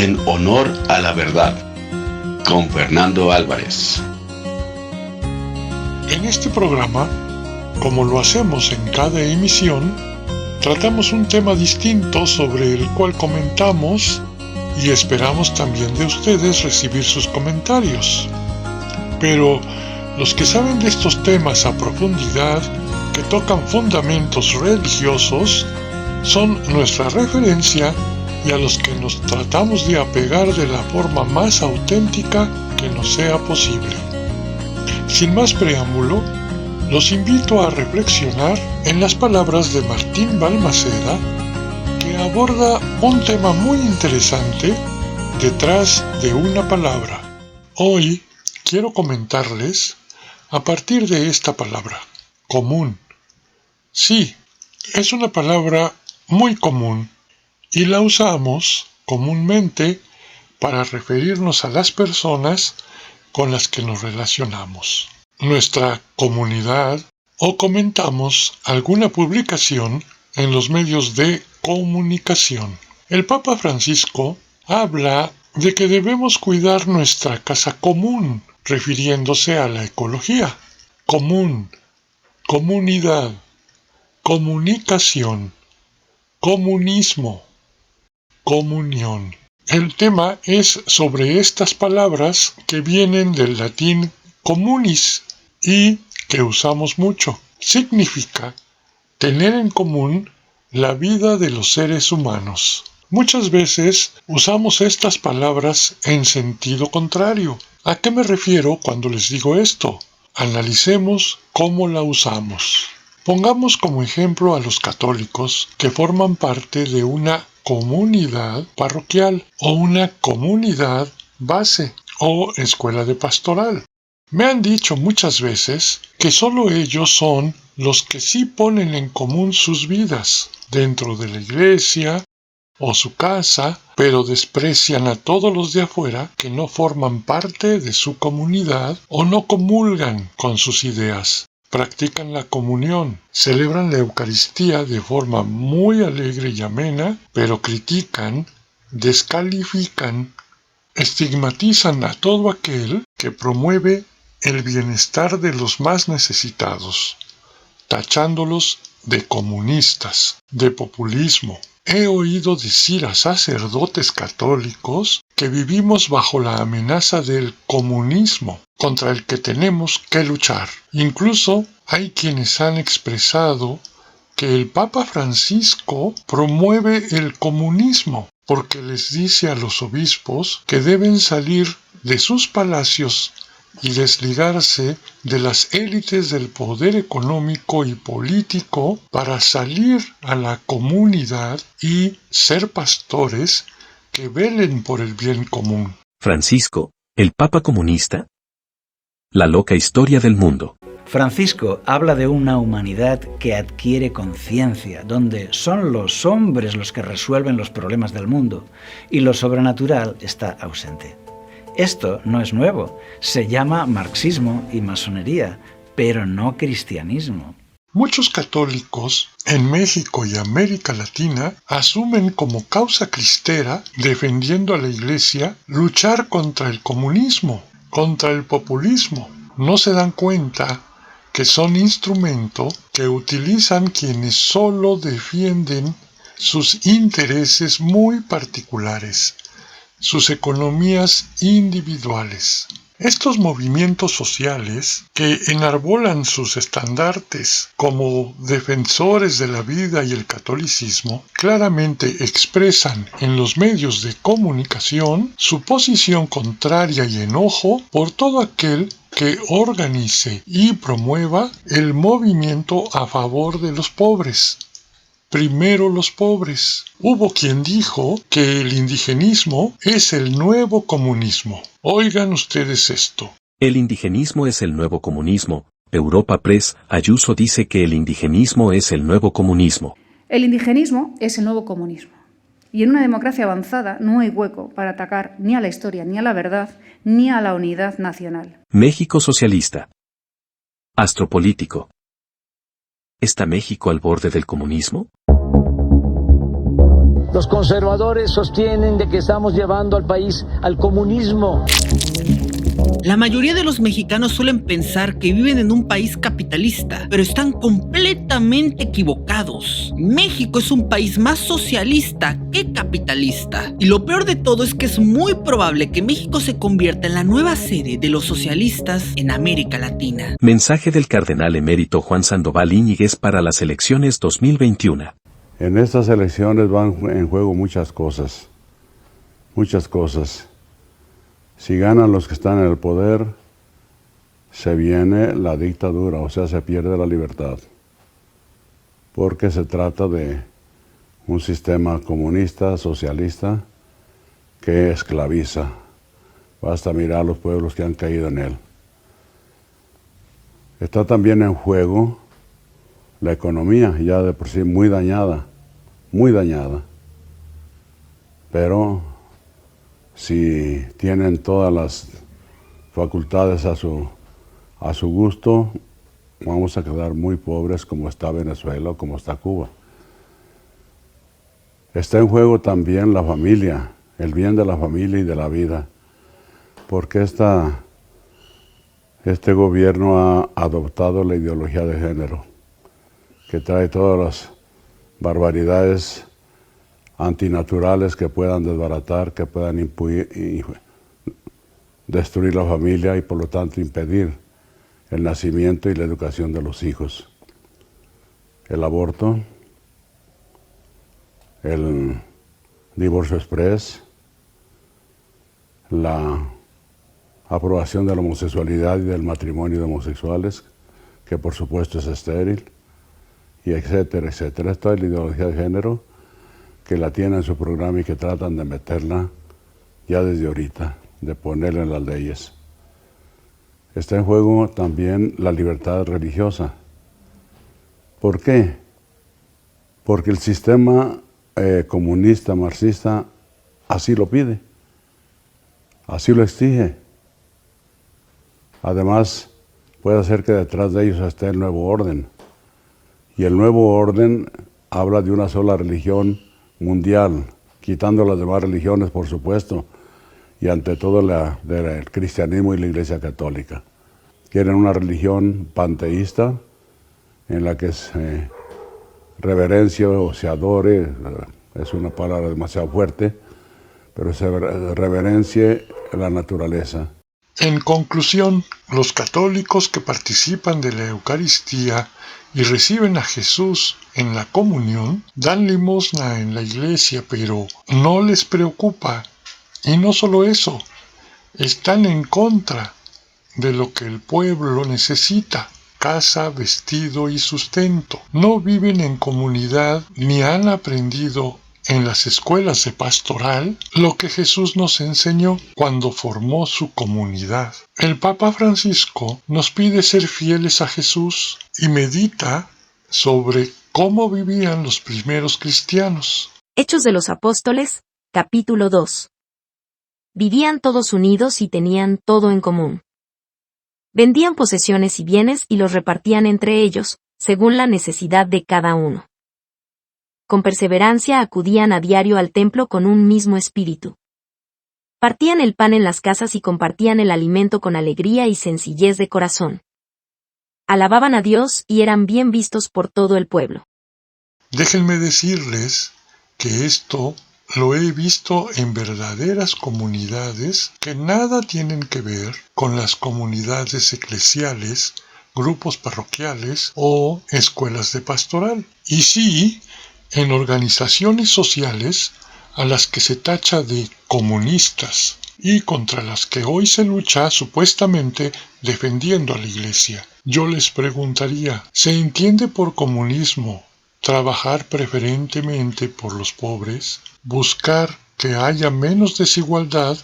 en honor a la verdad, con Fernando Álvarez. En este programa, como lo hacemos en cada emisión, tratamos un tema distinto sobre el cual comentamos y esperamos también de ustedes recibir sus comentarios. Pero los que saben de estos temas a profundidad, que tocan fundamentos religiosos, son nuestra referencia y a los que nos tratamos de apegar de la forma más auténtica que nos sea posible. Sin más preámbulo, los invito a reflexionar en las palabras de Martín Balmaceda, que aborda un tema muy interesante detrás de una palabra. Hoy quiero comentarles a partir de esta palabra, común. Sí, es una palabra muy común y la usamos comúnmente para referirnos a las personas con las que nos relacionamos, nuestra comunidad, o comentamos alguna publicación en los medios de comunicación. El Papa Francisco habla de que debemos cuidar nuestra casa común, refiriéndose a la ecología. Común, comunidad, comunicación, comunismo, comunión. El tema es sobre estas palabras que vienen del latín communis y que usamos mucho. Significa tener en común la vida de los seres humanos. Muchas veces usamos estas palabras en sentido contrario. ¿A qué me refiero cuando les digo esto? Analicemos cómo la usamos. Pongamos como ejemplo a los católicos que forman parte de una comunidad parroquial o una comunidad base o escuela de pastoral. Me han dicho muchas veces que solo ellos son los que sí ponen en común sus vidas dentro de la iglesia o su casa, pero desprecian a todos los de afuera que no forman parte de su comunidad o no comulgan con sus ideas. Practican la comunión, celebran la Eucaristía de forma muy alegre y amena, pero critican, descalifican, estigmatizan a todo aquel que promueve el bienestar de los más necesitados, tachándolos de comunistas, de populismo. He oído decir a sacerdotes católicos que vivimos bajo la amenaza del comunismo, contra el que tenemos que luchar. Incluso hay quienes han expresado que el Papa Francisco promueve el comunismo, porque les dice a los obispos que deben salir de sus palacios y desligarse de las élites del poder económico y político para salir a la comunidad y ser pastores que velen por el bien común. Francisco, el Papa comunista. La loca historia del mundo. Francisco habla de una humanidad que adquiere conciencia, donde son los hombres los que resuelven los problemas del mundo y lo sobrenatural está ausente. Esto no es nuevo, se llama marxismo y masonería, pero no cristianismo. Muchos católicos en México y América Latina asumen como causa cristera, defendiendo a la Iglesia, luchar contra el comunismo, contra el populismo. No se dan cuenta que son instrumento que utilizan quienes solo defienden sus intereses muy particulares, sus economías individuales. Estos movimientos sociales que enarbolan sus estandartes como defensores de la vida y el catolicismo, claramente expresan en los medios de comunicación su posición contraria y enojo por todo aquel que organice y promueva el movimiento a favor de los pobres. Primero los pobres. Hubo quien dijo que el indigenismo es el nuevo comunismo. Oigan ustedes esto. El indigenismo es el nuevo comunismo. Europa Press, Ayuso dice que el indigenismo es el nuevo comunismo. El indigenismo es el nuevo comunismo. Y en una democracia avanzada no hay hueco para atacar ni a la historia, ni a la verdad, ni a la unidad nacional. México socialista. Astropolítico. ¿Está México al borde del comunismo? Los conservadores sostienen de que estamos llevando al país al comunismo. La mayoría de los mexicanos suelen pensar que viven en un país capitalista, pero están completamente equivocados. México es un país más socialista que capitalista. Y lo peor de todo es que es muy probable que México se convierta en la nueva sede de los socialistas en América Latina. Mensaje del cardenal emérito Juan Sandoval Íñiguez para las elecciones 2021. En estas elecciones van en juego muchas cosas. Muchas cosas. Si ganan los que están en el poder, se viene la dictadura, o sea, se pierde la libertad. Porque se trata de un sistema comunista, socialista, que esclaviza. Basta mirar los pueblos que han caído en él. Está también en juego la economía, ya de por sí muy dañada. Pero si tienen todas las facultades a su gusto, vamos a quedar muy pobres como está Venezuela o como está Cuba. Está en juego también la familia, el bien de la familia y de la vida, porque este gobierno ha adoptado la ideología de género, que trae todas las barbaridades antinaturales que puedan desbaratar, que puedan destruir la familia y por lo tanto impedir el nacimiento y la educación de los hijos. El aborto, el divorcio exprés, la aprobación de la homosexualidad y del matrimonio de homosexuales, que por supuesto es estéril, y etcétera, etcétera. Esta es la ideología de género que la tienen en su programa y que tratan de meterla ya desde ahorita, de ponerla en las leyes. Está en juego también la libertad religiosa. ¿Por qué? Porque el sistema comunista, marxista, así lo pide, así lo exige. Además, puede ser que detrás de ellos esté el nuevo orden. Y el nuevo orden habla de una sola religión mundial, quitando las demás religiones, por supuesto, y ante todo el cristianismo y la Iglesia Católica. Quieren una religión panteísta en la que se reverencia o se adore, es una palabra demasiado fuerte, pero se reverencie la naturaleza. En conclusión, los católicos que participan de la Eucaristía y reciben a Jesús en la comunión, dan limosna en la iglesia, pero no les preocupa. Y no solo eso, están en contra de lo que el pueblo necesita: casa, vestido y sustento. No viven en comunidad ni han aprendido en las escuelas de pastoral lo que Jesús nos enseñó cuando formó su comunidad. El Papa Francisco nos pide ser fieles a Jesús y medita sobre cómo vivían los primeros cristianos. Hechos de los Apóstoles, capítulo 2. Vivían todos unidos y tenían todo en común. Vendían posesiones y bienes y los repartían entre ellos, según la necesidad de cada uno. Con perseverancia acudían a diario al templo con un mismo espíritu. Partían el pan en las casas y compartían el alimento con alegría y sencillez de corazón. Alababan a Dios y eran bien vistos por todo el pueblo. Déjenme decirles que esto lo he visto en verdaderas comunidades que nada tienen que ver con las comunidades eclesiales, grupos parroquiales o escuelas de pastoral. Y sí, en organizaciones sociales a las que se tacha de comunistas y contra las que hoy se lucha supuestamente defendiendo a la Iglesia. Yo les preguntaría, ¿se entiende por comunismo trabajar preferentemente por los pobres, buscar que haya menos desigualdad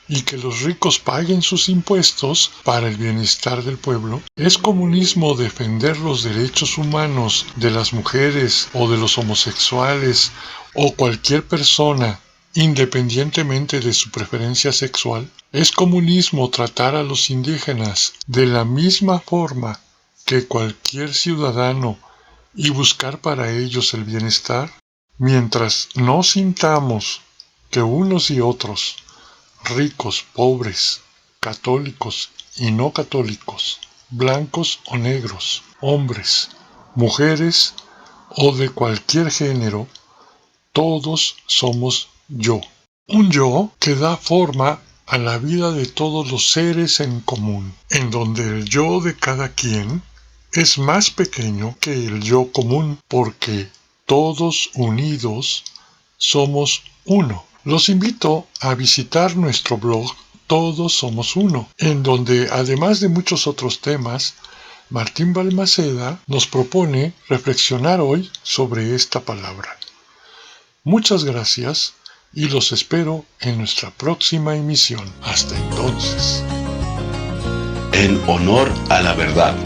y que los ricos paguen sus impuestos para el bienestar del pueblo? ¿Es comunismo defender los derechos humanos de las mujeres o de los homosexuales o cualquier persona independientemente de su preferencia sexual? ¿Es comunismo tratar a los indígenas de la misma forma que cualquier ciudadano y buscar para ellos el bienestar? Mientras no sintamos que unos y otros, ricos, pobres, católicos y no católicos, blancos o negros, hombres, mujeres o de cualquier género, todos somos yo. Un yo que da forma a la vida de todos los seres en común, en donde el yo de cada quien es más pequeño que el yo común, porque todos unidos somos uno. Los invito a visitar nuestro blog Todos Somos Uno, en donde, además de muchos otros temas, Martín Balmaceda nos propone reflexionar hoy sobre esta palabra. Muchas gracias y los espero en nuestra próxima emisión. Hasta entonces. En honor a la verdad,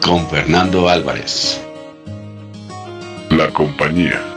con Fernando Álvarez. La compañía